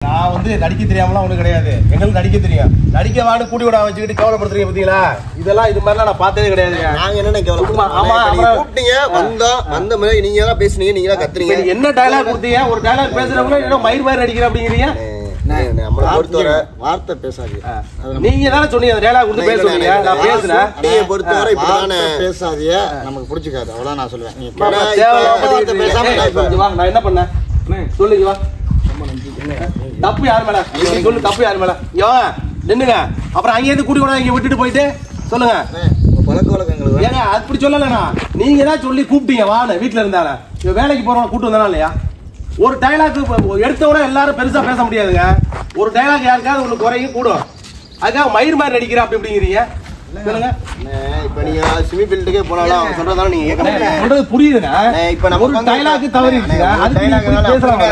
நான் வந்து நடிக்க தெரியாமலாம் ஒண்ணு கிடையாது. எங்களுக்கு நடிக்க தெரியும். நடிக்க வாடு கூடி விட வச்சுக்கிட்டு கேவலப்படுத்துறீங்க பாத்தீங்களா? இதெல்லாம் இது மாதிரிலாம் நான் பார்த்ததே கிடையாது. நாங்க என்ன கேவலப்படுறோம்? ஆமா கூப்பிட்டீங்க வந்த மாதிரி நீங்க தான் பேசுனீங்க, நீங்க தான் கத்துறீங்க. என்ன டயலாக் கொடுத்தீங்க? ஒரு டயலாக் பேசுறவங்க ஏதோ மயிர் மாதிரி நடிக்கிற அப்படிங்கிறீங்க. நம்மள பொறுத்தவரை வார்த்தை பேசாதீங்க. நீங்க தானே சொன்னீங்க அந்த டயலாக் கொடுத்து பேச சொன்னீங்க. நான் பேசுறேன். நீங்க பொறுத்தவரை இப்பதானே பேசாதீங்க. நமக்கு பிடிச்சிக்காது. அவ்வளவுதான் நான் சொல்லுவேன். நான் என்ன பண்ணேன் சொல்லுங்க. வா தப்பு யாரு மேல சொல்லு. தப்பு யாரு மேல நின்னுங்க. அப்புறம் அங்கேயிருந்து கூடி கூட இங்க விட்டுட்டு போயிட்டு சொல்லுங்க பழக்க வழக்கங்கள். ஏங்க அப்படி சொல்லலண்ணா, நீங்க தான் சொல்லி கூப்பிட்டீங்க. வாங்க வீட்டுல இருந்தால வேலைக்கு போறவங்க கூட்டு வந்தானா இல்லையா? ஒரு டைலாக் எடுத்தவரை எல்லாரும் பெருசா பேச முடியாதுங்க. ஒரு டைலாக் யாருக்காவது உங்களுக்கு குறையும் கூடும். அதுக்காக மயிர் மாதிரி நடிக்கிற அப்படி அப்படிங்கிறீங்க. சொல்லுங்க. இப்ப நீங்க சிவி ஃபீல்டுக்கே போனாலும் அவங்க சொல்றதால நீங்க கேட்க மாட்டீங்க. சொல்றது புரியுதுங்க. இப்ப நம்ம ஒரு டைலாக் தவறிடுச்சுங்க. அதுக்கு நீங்க பேசுறாங்க.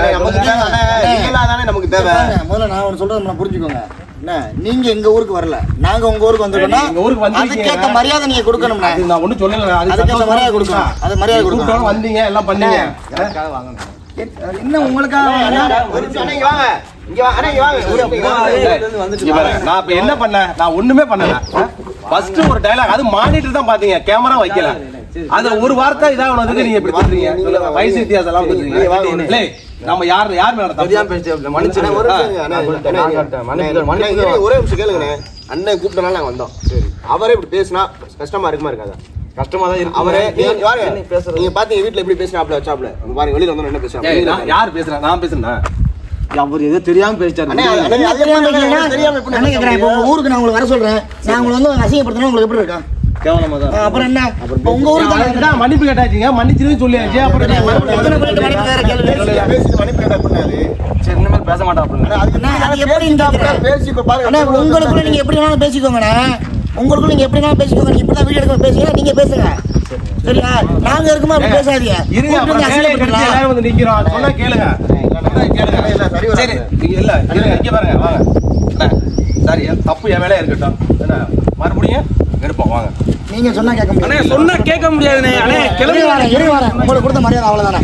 நமக்கு தேவை. முதல்ல நான் ஒன்னு சொல்றது நம்ம புரிஞ்சுக்கோங்க. என்ன நீங்க எங்க ஊருக்கு வரல, நாங்க உங்க ஊருக்கு வந்திருக்கோம்னா எங்க ஊருக்கு வந்து அதுக்கேத்த மரியாதை நீங்க கொடுக்கணும்னா. நான் ஒண்ணும் சொல்லல. அதுக்கேத்த மரியாதை கொடுக்கணும். அது மரியாதை கொடுக்கணும். வந்தீங்க எல்லாம் பண்ணீங்க. எனக்காக வாங்க. என்ன உங்களுக்காக நான் இப்ப என்ன பண்ணேன்? நான் ஒண்ணுமே பண்ணல. ஃபர்ஸ்ட் ஒரு டயலாக் அது மானிட்டர் தான் பாத்தீங்க, கேமரா வைக்கல. அது ஒரு வார்த்தை இதானதுக்கு நீங்க இப்படி பண்றீங்க. சொல்லுங்க வயசு வித்தியாசம் எல்லாம் பண்றீங்க. இல்ல நம்ம யார் மேல தப்பா பேசி மன்னிச்சுங்க. ஒரே நிமிஷம் கேளுங்க. அண்ணன் கூப்பிட்டனால நாங்க வந்தோம். சரி அவரே இப்படி பேசினா கஷ்டமா இருக்குமா இருக்காதா? கஷ்டமா தான் இருக்கு. அவரே நீங்க பாத்தீங்க வீட்டுல எப்படி பேசினாப்ல வச்சாப்ல பாருங்க. வெளியில வந்து என்ன பேசுறாங்க? யார் பேசுறா? நான் பேசுறேன். அவர் ஏதோ தெரியாம பேசிட்டாரு. ஊருக்கு நான் உங்களுக்கு வர சொல்றேன். நான் உங்களை வந்து அசிங்கப்படுத்தினா உங்களுக்கு எப்படி இருக்கா? கேவலமா தான். அப்புறம் என்ன உங்க ஊருக்கு தான் மன்னிப்பு கேட்டாச்சுங்க. மன்னிச்சுன்னு சொல்லியாச்சு. அப்புறம் சரி இனிமேல் பேச மாட்டோம் அப்படின்னு. உங்களுக்குள்ள நீங்க எப்படி வேணாலும் பேசிக்கோங்கண்ணே. உங்களுக்குள்ள நீங்க எப்படி வேணாலும் பேசிக்கோங்க. நீங்க இப்படிதான் வீடியோ எடுக்க பேசுங்க, நீங்க பேசுங்க. சரியா? நாங்க இருக்குமா அப்படி பேசாதீங்க. எல்லாரும் வந்து நிக்கிறோம். சொன்னா கேளுங்க. சரி இல்ல இங்க பாருங்க. வாங்க சரி, தப்பு என் மேலே இருக்கட்டும். என்ன மறுபடியும் எடுப்போம். வாங்க. நீங்க சொன்னா கேட்க முடியாது. சொன்னா கேட்க முடியாதுண்ணே. அண்ணே கிளம்பி வரேன். உங்களுக்கு கொடுத்த மரியாதை அவ்வளவுதானே.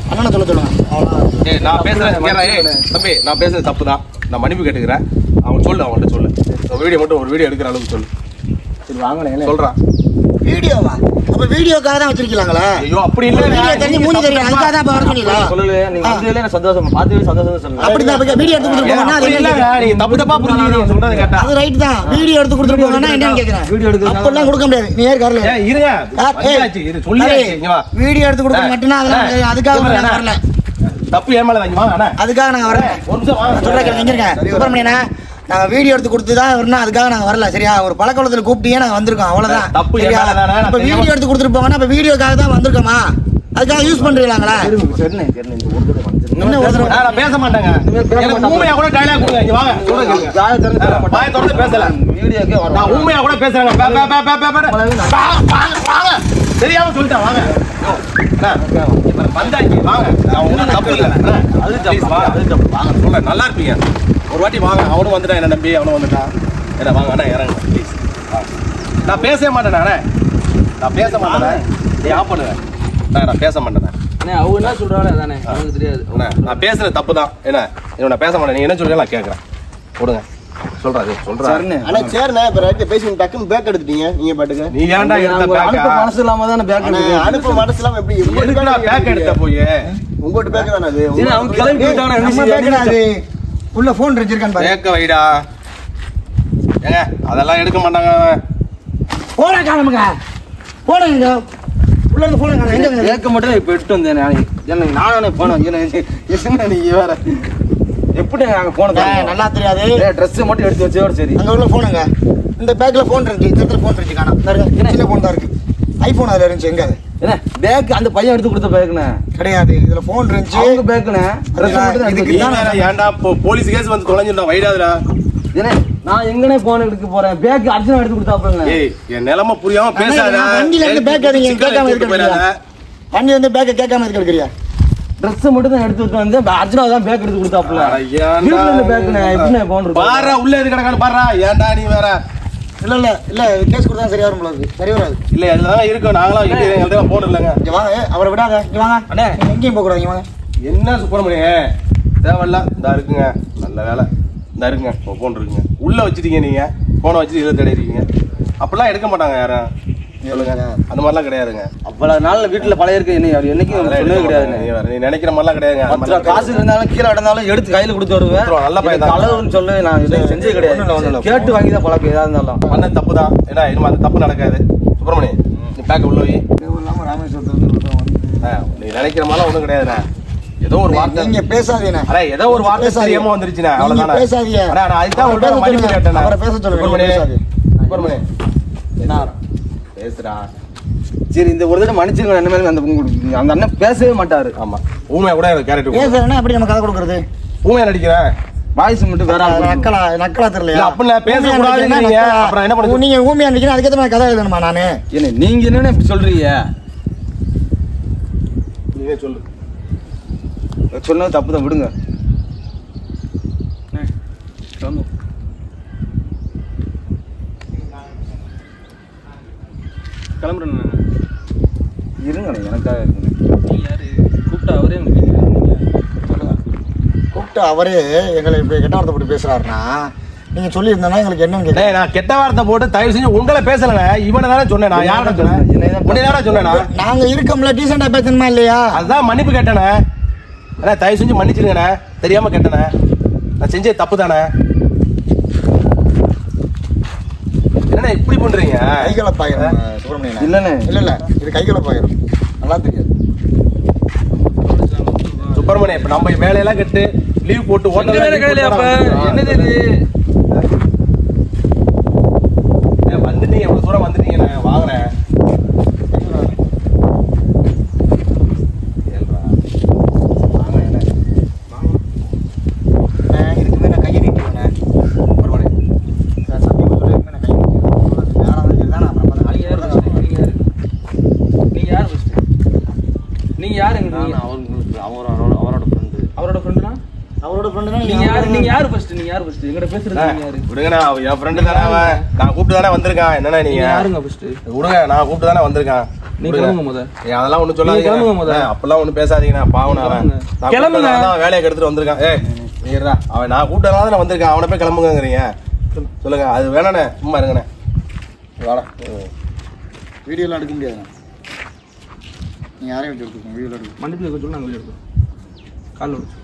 அண்ணனை சொல்லுங்க. அவ்வளவுதான். நான் பேசுறேன் தம்பி. நான் பேசுறது தப்பு தான். நான் மன்னிப்பு கேட்டுக்கிறேன். அவன் சொல்லு, அவன்கிட்ட சொல்லு. வீடியோ மட்டும் ஒரு வீடியோ எடுக்கிற அளவுக்கு சொல்லு. சரி வாங்கல சொல்றான். வீடியோவா? அப்ப வீடியோக்காக தான் வச்சிருக்கீங்களா? ஐயோ அப்படி இல்ல. வீடியோ தெரிஞ்சு மூஞ்சி தெரியும். அதுக்காக தான் வர சொன்னீங்களா? சொல்லல. நீங்க வந்ததுல எனக்கு சந்தோஷம். பார்த்ததுல சந்தோஷம் சொல்லுங்க. அப்படி தான் வீடியோ எடுத்து கொடுத்து போனா அது இல்லங்க. நீங்க தப்பு தப்பா புரிஞ்சுக்கிறீங்க சொல்றது கேட்டா. அது ரைட் தான். வீடியோ எடுத்து கொடுத்து போனா என்னன்னு கேக்குறேன். வீடியோ எடுக்க அப்பெல்லாம் கொடுக்க முடியாது. நீ ஏர் கார்ல. இருங்க. வந்தாச்சு. இரு சொல்லியாச்சு. இங்க வா. வீடியோ எடுத்து கொடுக்க மட்டும் அதெல்லாம் அதுக்காக நான் வரல. தப்பு ஏன் மேல வாங்கி வாங்க அண்ணா. அதுக்காக நாங்க வரல. ஒரு நிமிஷம் வாங்க. சொல்றேன் இங்க இருங்க. சுப்பிரமணியனா நாங்க வீடியோ எடுத்து கொடுத்து தான் வரணும். அதுக்காக நாங்க வரல. சரியா? ஒரு பழக்கவளத்துல கூப்பிட்டீங்க நாங்க வந்திருக்கோம். அவ்வளவுதான். தப்பு ஏன் மேல தானே. இப்ப வீடியோ எடுத்து கொடுத்துட்டு போங்கன்னா அப்ப வீடியோக்காக தான் வந்திருக்கோமா? அதுக்காக யூஸ் பண்றீங்களாங்களா? நான் பேச மாட்டேங்க. எனக்கு ஊமையா கூட டயலாக் கொடுங்க. இங்க வாங்க. சொல்லுங்க. வாய் திறந்து பேசல. வீடியோக்கே வர. நான் ஊமையா கூட பேசுறேங்க. வாங்க. தெரியாம சொல்லிட்டேன். வாங்க. வந்தாச்சு. வாங்க. நான் ஒண்ணும் தப்பு இல்ல. அது தப்பு. வாங்க. சொல்ல நல்லா இருப்பீங்க. ஒரு வாட்டி வாங்க. அவனும் வந்துட்டான். என்ன நம்பி அவனும் வந்துட்டான். என்ன வாங்க அண்ணா இறங்க ப்ளீஸ். நான் பேசவே மாட்டேன். நான் பேச மாட்டேன். நீ ஆஃப் பண்ணுங்க. நான் பேச மாட்டேன். அவங்க என்ன சொல்றாங்க அதானே எனக்கு தெரியாது. நான் பேசுறது தப்பு தான். என்ன நான் பேச மாட்டேன். நீ என்ன சொல்றீங்க நான் கேட்கறேன். கொடுங்க. சொல்றாரு. அண்ணா சரிண்ணே. இப்ப ரைட் பேசி டக்குன்னு பேக் எடுத்துட்டீங்க. நீங்க பாட்டுங்க. நீ ஏன்டா எடுத்த பேக்? அனுப்ப மனசு இல்லாம தானே பேக் எடுத்து. அனுப்ப மனசு இல்லாம எப்படி எதுக்குடா பேக் எடுத்த போய்? உங்ககிட்ட பேக் தானே அது. அவங்க கிளம்பி போயிட்டாங்க. நம்ம பேக் அது உள்ள போன் வச்சிருக்கான் பாரு. பேக்க வைடா. ஏங்க அதெல்லாம் எடுக்க மாட்டாங்க. போன காணுங்க. போடுங்க. உள்ள இருந்து போன் காணோம். எங்க பேக்க மட்டும் இப்ப எடுத்து வந்தேன். நான் நானே போனேன். என்ன நீ வேற எப்படி நாங்க போனது நல்லா தெரியாது. ட்ரெஸ் மட்டும் எடுத்து வச்சோட சரி. அங்க உள்ள போனுங்க. இந்த பேக்ல போன் இருக்கு. இந்த போன் இருக்கு காணோம். சின்ன போன் தான் இருக்கு. ஐபோன் அதுல இருந்துச்சு. எங்க அது? என்ன பேக் அந்த பையன் எடுத்து கொடுத்த பேக்னே கிடையாது. இதுல போன் இருந்துச்சு. அவங்க பேக்னே ட்ரெஸ் மட்டும் இதுக்கு ஏன்டா போலீஸ் கேஸ் வந்து தொலைஞ்சிடா வைடாதடா. என்ன நான் எங்கனே போன் எடுக்க போறேன். பேக் அர்ஜுனா எடுத்து கொடுத்தாப்ல. ஏய் என் நிலைமை புரியாம பேசாத. வண்டில இருந்து பேக் நீங்க கேட்காம இருக்கீங்க. வண்டில இருந்து பேக் கேட்காம இருக்கீங்க. ட்ரெஸ் மட்டும் தான் எடுத்து வந்து அர்ஜுனா தான் பேக் எடுத்து கொடுத்தாப்ல. ஐயா இந்த பேக்னே எப்படினே போன் இருக்கு பாறா. உள்ள எது கிடக்கான்னு பாறா. ஏன்டா நீ வேற? இல்ல கேஸ் கொடுத்தா சரியா வரும் போல இருக்கு. சரி வராது. இல்ல அதுதான் இருக்கு. நாங்களாம் எங்கள்ட்ட போன் இல்லங்க. இங்க வாங்க. அவரை விடாத. இங்க வாங்க. அண்ணே எங்கேயும் போக கூடாது. இங்க வாங்க. என்ன சுப்பிரமணிய தேவையில்ல. இதா இருக்குங்க. நல்ல வேலை இந்த இருக்குங்க ஃபோன் இருக்குங்க உள்ள வச்சுட்டீங்க நீங்க போனை வச்சுட்டு இதை தேடிருக்கீங்க அப்படிலாம் எடுக்க மாட்டாங்க யாரும் சொல்லுங்க அந்த மாதிரிலாம் கிடையாதுங்க அவ்வளவு நாள் வீட்டுல பழைய இருக்கு என்னைக்கும் சொல்லவே கிடையாது நீ நினைக்கிற மாதிரிலாம் கிடையாதுங்க காசு இருந்தாலும் கீழே இடந்தாலும் எடுத்து கையில கொடுத்து வருவேன் நல்ல பையன் அளவுன்னு சொல்லு நான் செஞ்சே கிடையாது கேட்டு வாங்கி தான் பழக்கம் ஏதா இருந்தாலும் பண்ண தப்பு தான் ஏன்னா இனிமே அந்த தப்பு நடக்காது சுப்பிரமணியம் நீ பேக்க உள்ள போய் இல்லாம ராமேஸ்வரத்துல நீ நினைக்கிற மாதிரிலாம் ஒண்ணும் கிடையாதுண்ணா ஏதோ ஒரு வார்த்தை நீங்க பேசாதீங்க அட ஏதோ ஒரு வார்த்தை தெரியாம வந்துருச்சுண்ணா அவ்வளவுதானே பேசாதீங்க அட நான் அதுதான் ஒரு மன்னிப்பு கேட்டேன் அவரை பேச சொல்லுங்க சுப்பிரமணியம் என்ன பேசுறா சரி இந்த ஒரு தடவை மன்னிச்சிருங்க என்ன மாதிரி அந்த அண்ணன் பேசவே மாட்டாரு ஆமா ஊமையா கூட கேரக்டர் பேசுறேன்னா எப்படி நம்ம கதை கொடுக்கறது ஊமையா நடிக்கிறேன் வாய்ஸ் மட்டும் வேற நக்கலா தெரியல அப்ப பேசக்கூடாது அப்புறம் என்ன பண்ணுங்க நீங்க ஊமையா நினைக்கிறேன் அதுக்கேற்ற மாதிரி கதை எழுதணுமா நானு என்ன நீங்க என்னன்னு இப்படி சொல்றீங்க நீங்க சொல்லு சொன்னது தப்பு தான் விடுங்க கிளம்புறேன் இருங்கண்ணே எனக்காக இருக்குங்க நீங்கள் யார் கூப்பிட்டா அவரே கூப்பிட்டு அவரே எங்களை இப்ப கெட்ட வார்த்தை போட்டு பேசுறாருன்னா நீங்க சொல்லியிருந்தா எங்களுக்கு என்னன்னு கேட்க நான் கெட்ட வார்த்தை போட்டு தயவு செஞ்சு உங்களை பேசலங்க இவனை தானே சொன்னேன் நான் யாரை சொன்னேன் உன்னை தானே சொன்னேனா நாங்க இருக்கோம்ல டீசெண்டா பேசணுமா இல்லையா அதுதான் மன்னிப்பு கேட்டேனே அண்ணா தயவு செஞ்சு மன்னிச்சிருங்கண்ணே தெரியாம கேட்டேனே நான் செஞ்சது தப்பு தானே என்ன இப்படி பண்றீங்க கைகளை பாயிரும் சுப்பிரமணியன் இல்லண்ணே இல்ல இது கைகளை பாயிரும் நல்லா தெரியாது சுப்பிரமணியம் இப்ப நம்ம வேலையெல்லாம் கட்டு லீவ் போட்டு என்னது இது வந்துட்டீங்க எவ்வளவு தூரம் வந்துட்டீங்க வாங்கினேன் இருக்குமே நான் கையை நீட்டுவேன் சத்தியமா சொல்லிருக்கேன் நான் கை நீட்டுவேன் வேற வந்து தான் அப்புறம் நீங்கள் யார் ஃபஸ்ட்டு நீங்கள் யார் எங்களுக்கு அவரோட ஃப்ரெண்டுனா அவரோட ஃப்ரெண்டு தான் நீங்கள் யார் ஃபஸ்ட்டு எங்கிட்ட பேசுறது நீங்கள் யாரு விடுங்கண்ணா என் ஃப்ரெண்டு தானே அவன் நான் கூப்பிட்டு தானே வந்திருக்கான் என்னண்ணா நீங்க யாருங்க ஃபஸ்ட்டு விடுங்க நான் கூப்பிட்டு தானே வந்திருக்கான் நீங்க கிளம்புங்க முத அதெல்லாம் ஒண்ணு கிளம்புங்க சொல்லாதீங்க முத. அப்பெல்லாம் ஒண்ணு பேசாதீங்கண்ணா பாவனா அவன் நான் கிளம்புங்க. கூப்பிட்டதால வேலையை கெடுத்துட்டு வந்திருக்கான் நீரா அவன் நான் கூப்பிட்டதால நான் வந்திருக்கான் அவனை போய் கிளம்புங்கிறீங்க சொல்லுங்க அது வேணாண்ணே சும்மா இருங்கண்ணே வாடா வீடியோலாம் எடுக்க முடியாது நீ யாரையும் வச்சு எடுத்துக்கோங்க வீடியோலாம் எடுக்க மண்டபத்தில் இருக்க சொல்லி நாங்கள் வெளியே எடுப்போம் காலில் விடு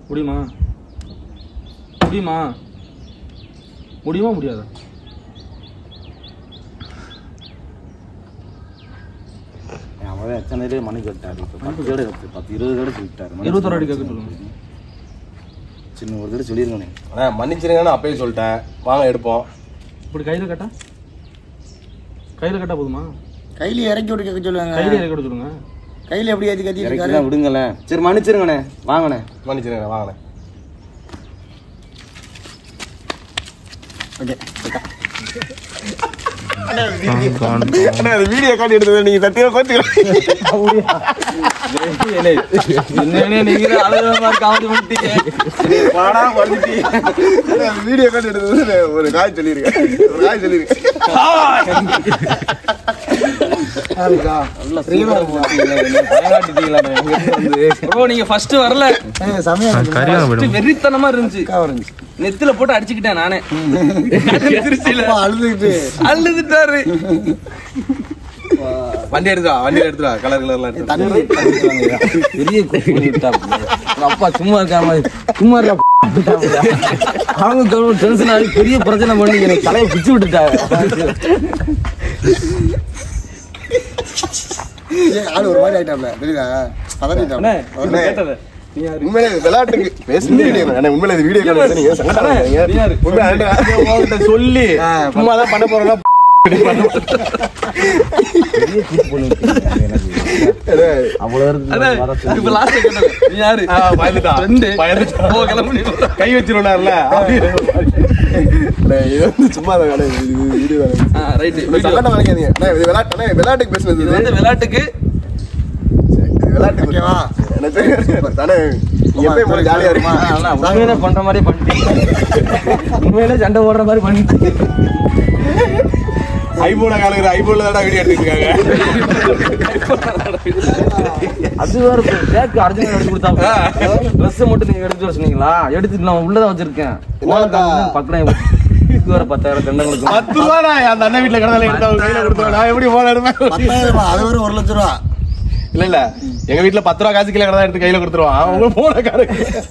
முடியுமா முடியுமா முடியாதா அவரே எத்தனை மணி கேட்டாரு 10 தடவை 20 தடவை சொல்லிட்டாரு 21 அடி கேட்க சொல்லுங்க சின்ன ஒரு தடவை சொல்லிருங்கண்ணே அண்ணா மன்னிச்சிருங்கன்னு அப்பயே சொல்லிட்டேன் வாங்க எடுப்போம் இப்படி கையில் கட்டா போதுமா கையில இறக்கி விட்டு கேட்க சொல்லுவாங்க கையில இறக்கி விட சொல்லுங்க கையில எப்படி ஏற்றி கத்தி இறக்கி தான் விடுங்களேன் சரி மன்னிச்சிருங்கண்ணே வாங்கண்ணே மன்னிச்சிருங்க வாங்கண்ணே ஓகே வீடியோ காட்டி எடுத்தது நீங்க சத்தியமா வீடியோ காட்டி எடுத்தது ஒரு காய் சொல்லிருக்கேன் நீங்க ஃபர்ஸ்ட் வரல வெறித்தனமா இருந்துச்சு நெத்தில போட்டு அடிச்சுக்கிட்டேன் நானே அழுதுட்டாரு வண்டி எடுத்துடா கலர் பெரிய அப்பா சும்மா இருக்காம சும்மா இருக்கா அவங்க டென்ஷன் ஆகி பெரிய பிரச்சனை பண்ணி எனக்கு தலையை பிச்சு விட்டுட்டாங்க ஆளு ஒரு மாதிரி ஆயிட்டாப்ல தெரியுதா பதறிட்டாப்ல உண்மையிலே விளையாட்டுக்கு உண்மையிலே வீடியோ கால் நீங்க சொல்லி சும்மா தான் பண்ண போறோம்னா கை வச்சிருந்தாருல சும்மா விளையாட்டுக்கு பேசுனது விளையாட்டுக்கு விளையாட்டு ஓகேவா ஜாலியா இருக்குமா உண்மையில பண்ற மாதிரி பண்ணிட்டு உண்மையில சண்டை போடுற மாதிரி பண்ணிட்டு ஐபோன காலங்கிற ஐபோன்ல தான் வீடியோ எடுத்துருக்காங்க. அது வேற பேக் அர்ஜென்ட் எடுத்து கொடுத்தாங்க. ட்ரெஸ் மட்டும் நீங்க எடுத்து வர சொன்னீங்களா? எடுத்துட்டு நான் உள்ளதான் வச்சிருக்கேன். பக்கம் வேற 10,000 தண்டங்களுக்கு 10 ரூபா அந்த அண்ணன் வீட்டுல கடனால எடுத்து அவங்க கையில கொடுத்தோம். நான் எப்படி போன எடுப்பேன்? 10,000 அது ஒரு 1 லட்சம் ரூபா. இல்ல எங்க வீட்டுல 10 ரூபா காசு கிலோ கடை எடுத்து கையில கொடுத்துருவான். அவங்க போன காரங்க